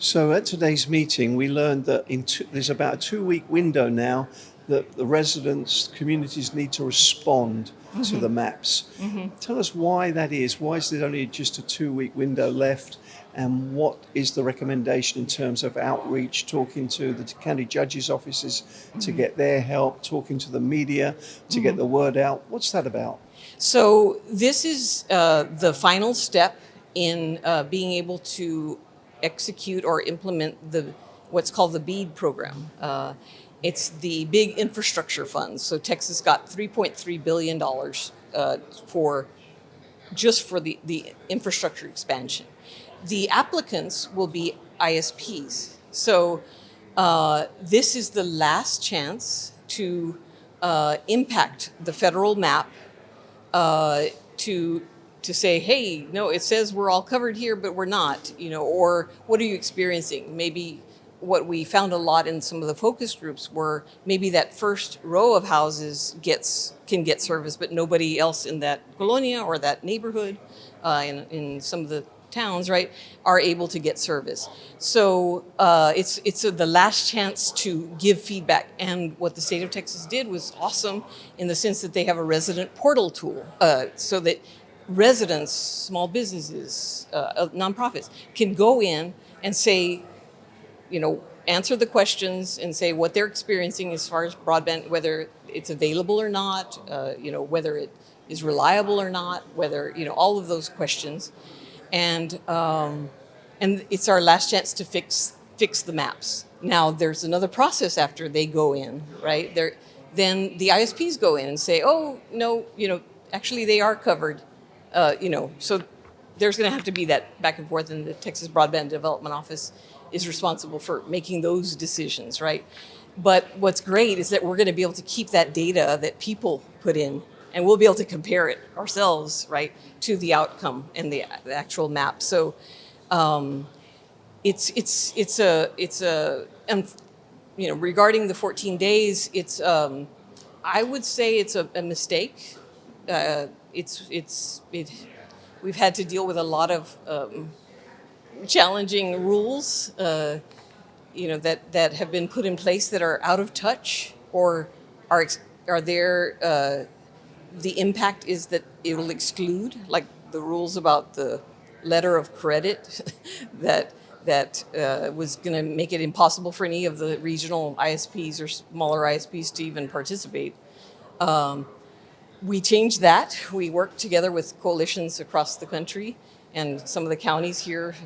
So at today's meeting, we learned that there's about a 2 week window now that the residents, communities need to respond to the maps. Tell us why that is. Why is there only just a 2 week window left? And what is the recommendation in terms of outreach, talking to the county judges' offices to get their help, talking to the media to get the word out? What's that about? So this is the final step in being able to execute or implement what's called the BEAD program. It's the big infrastructure funds. So Texas got $3.3 billion for the infrastructure expansion. The applicants will be ISPs. So this is the last chance to impact the federal map to say, hey, no, it says we're all covered here, but we're not, or what are you experiencing? Maybe what we found a lot in some of the focus groups were maybe that first row of houses can get service, but nobody else in that colonia or that neighborhood, in some of the towns, right, are able to get service. So it's the last chance to give feedback. And what the state of Texas did was awesome in the sense that they have a resident portal tool so that residents, small businesses, nonprofits can go in and say, answer the questions and say what they're experiencing as far as broadband, whether it's available or not, whether it is reliable or not, whether, all of those questions. And it's our last chance to fix the maps. Now, there's another process after they go in, right? Then the ISPs go in and say, oh, no, actually they are covered. So there's going to have to be that back and forth, and the Texas Broadband Development Office is responsible for making those decisions, right? But what's great is that we're going to be able to keep that data that people put in, and we'll be able to compare it ourselves, right, to the outcome and the actual map. So regarding the 14 days, I would say it's a mistake. We've had to deal with a lot of challenging rules, that have been put in place that are out of touch or are there. The impact is that it will exclude, like the rules about the letter of credit that was going to make it impossible for any of the regional ISPs or smaller ISPs to even participate. We changed that. We worked together with coalitions across the country, and some of the counties here,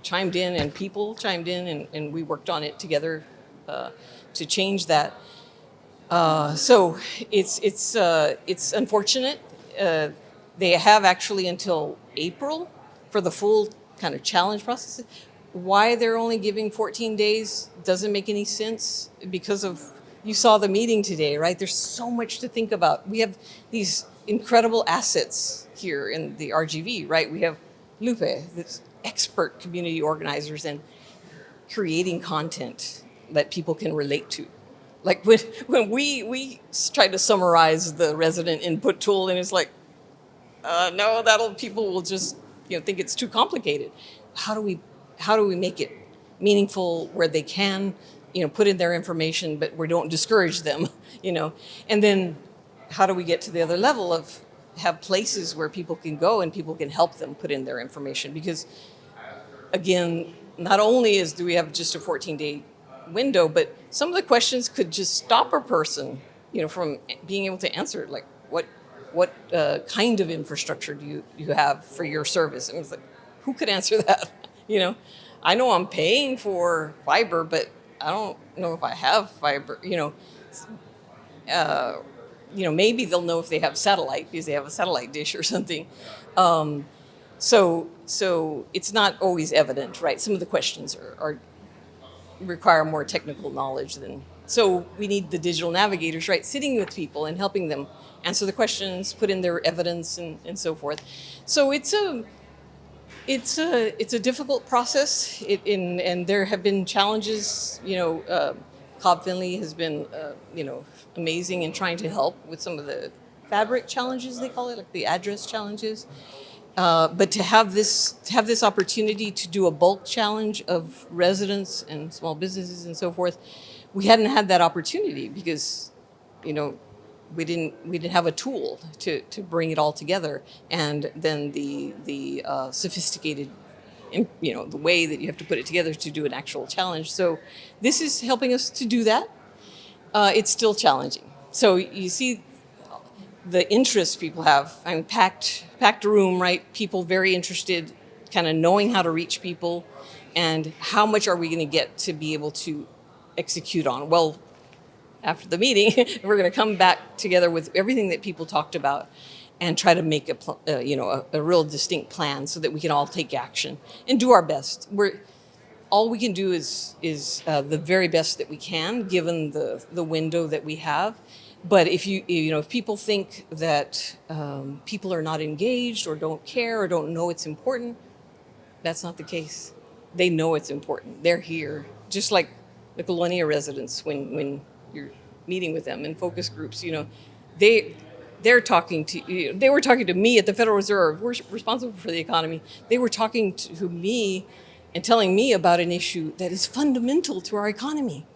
chimed in, and people chimed in, and we worked on it together to change that. So it's unfortunate. They have actually until April for the full kind of challenge process. Why they're only giving 14 days doesn't make any sense because of, you saw the meeting today, right? There's so much to think about. We have these incredible assets here in the RGV, right? We have Lupe, this expert community organizers and creating content that people can relate to. Like when we try to summarize the resident input tool, and it's like, no, people will just think it's too complicated. How do we make it meaningful where they can put in their information, but we don't discourage them, And then how do we get to the other level of have places where people can go and people can help them put in their information? Because again, not only do we have just a 14-day window, but some of the questions could just stop a person, from being able to answer it. Like, what kind of infrastructure do you have for your service? And it's like, who could answer that? I know I'm paying for fiber, but I don't know if I have fiber. Maybe they'll know if they have satellite because they have a satellite dish or something. So it's not always evident, right? Some of the questions require more technical knowledge than. So we need the digital navigators, right, sitting with people and helping them answer the questions, put in their evidence, and so forth. So it's a difficult process, and there have been challenges. Cobb Finley has been amazing in trying to help with some of the fabric challenges, they call it, like the address challenges. But to have this opportunity to do a bulk challenge of residents and small businesses and so forth, we hadn't had that opportunity because, you know, we didn't have a tool to bring it all together, and then the sophisticated, you know, the way that you have to put it together to do an actual challenge. So this is helping us to do that. It's still challenging. So you see the interest people have. I mean, packed room, right? People very interested, kind of knowing how to reach people, and how much are we going to get to be able to execute on? Well, after the meeting, we're going to come back together with everything that people talked about and try to make a real distinct plan so that we can all take action and do our best. All we can do is the very best that we can, given the window that we have. But if if people think that people are not engaged or don't care or don't know it's important, that's not the case. They know it's important. They're here, just like the Colonia residents when you're meeting with them in focus groups. You know, they're talking to they were talking to me at the Federal Reserve. We're responsible for the economy. They were talking to me and telling me about an issue that is fundamental to our economy,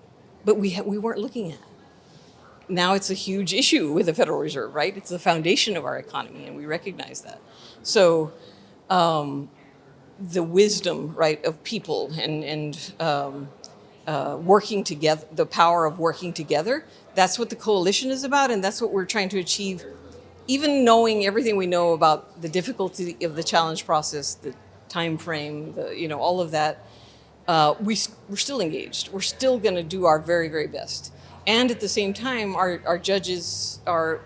but we weren't looking at. Now it's a huge issue with the Federal Reserve, right? It's the foundation of our economy, and we recognize that. So the wisdom, right, of people and working together, the power of working together, that's what the coalition is about, and that's what we're trying to achieve. Even knowing everything we know about the difficulty of the challenge process, the time frame, all of that, we're still engaged. We're still going to do our very, very best. And at the same time, our judges are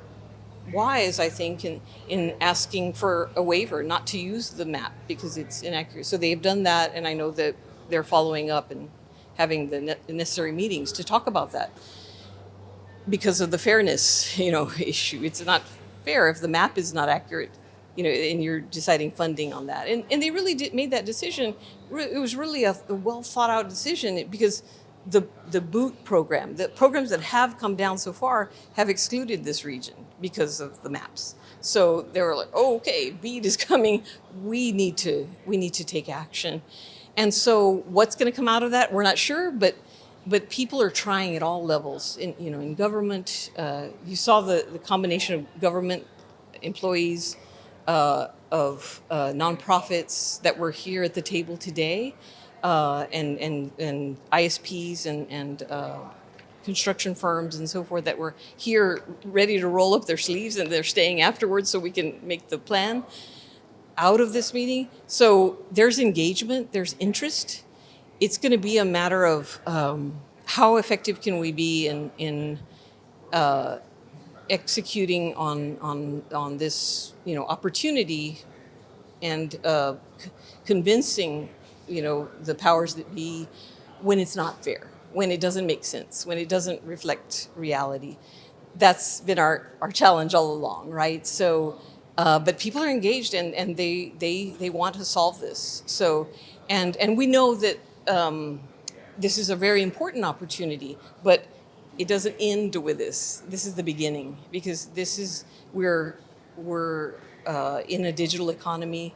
wise, I think, in asking for a waiver not to use the map because it's inaccurate. So they've done that, and I know that they're following up and having the necessary meetings to talk about that because of the fairness, issue. It's not fair if the map is not accurate, and you're deciding funding on that. And they really made that decision. It was really a well thought out decision because the BOOT program, the programs that have come down so far have excluded this region because of the maps. So they were like, oh, okay, BEAD is coming. We need to take action. And so what's going to come out of that, we're not sure, but people are trying at all levels. In government, you saw the combination of government employees, of nonprofits that were here at the table today, and ISPs and construction firms and so forth that were here ready to roll up their sleeves, and they're staying afterwards so we can make the plan out of this meeting. So there's engagement, there's interest. It's going to be a matter of how effective can we be in executing on this opportunity and convincing the powers that be when it's not fair, when it doesn't make sense, when it doesn't reflect reality. That's been our challenge all along, right? So but people are engaged and they want to solve this. So and we know that this is a very important opportunity, but it doesn't end with this. This is the beginning, because we're in a digital economy.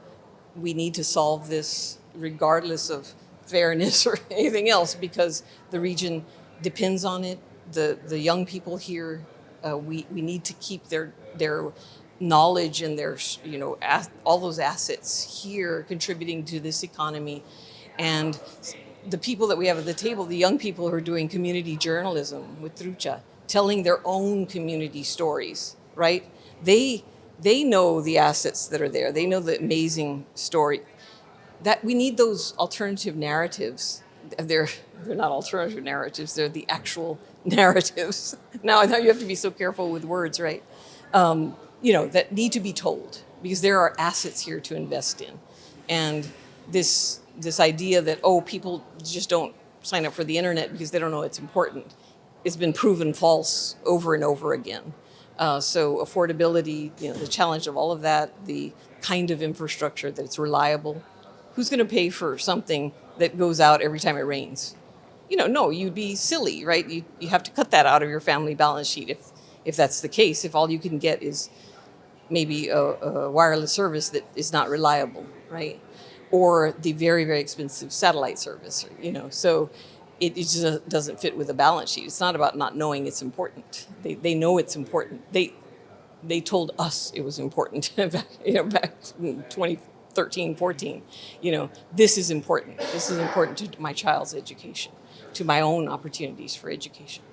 We need to solve this regardless of fairness or anything else, because the region depends on it. The young people here, we need to keep their knowledge and their all those assets here contributing to this economy. And the people that we have at the table, the young people who are doing community journalism with Trucha, telling their own community stories, right? They know the assets that are there. They know the amazing story. That we need those alternative narratives. They're not alternative narratives. They're the actual narratives. Now you have to be so careful with words, right? That need to be told, because there are assets here to invest in. And this idea that, people just don't sign up for the internet because they don't know it's important, has been proven false over and over again. So affordability, the challenge of all of that, the kind of infrastructure that it's reliable. Who's going to pay for something that goes out every time it rains? No, you'd be silly, right? You have to cut that out of your family balance sheet if that's the case. If all you can get is maybe a wireless service that is not reliable, right? Or the very, very expensive satellite service, So it just doesn't fit with a balance sheet. It's not about not knowing it's important. They know it's important. They told us it was important back in 2013, 14. This is important. This is important to my child's education, to my own opportunities for education.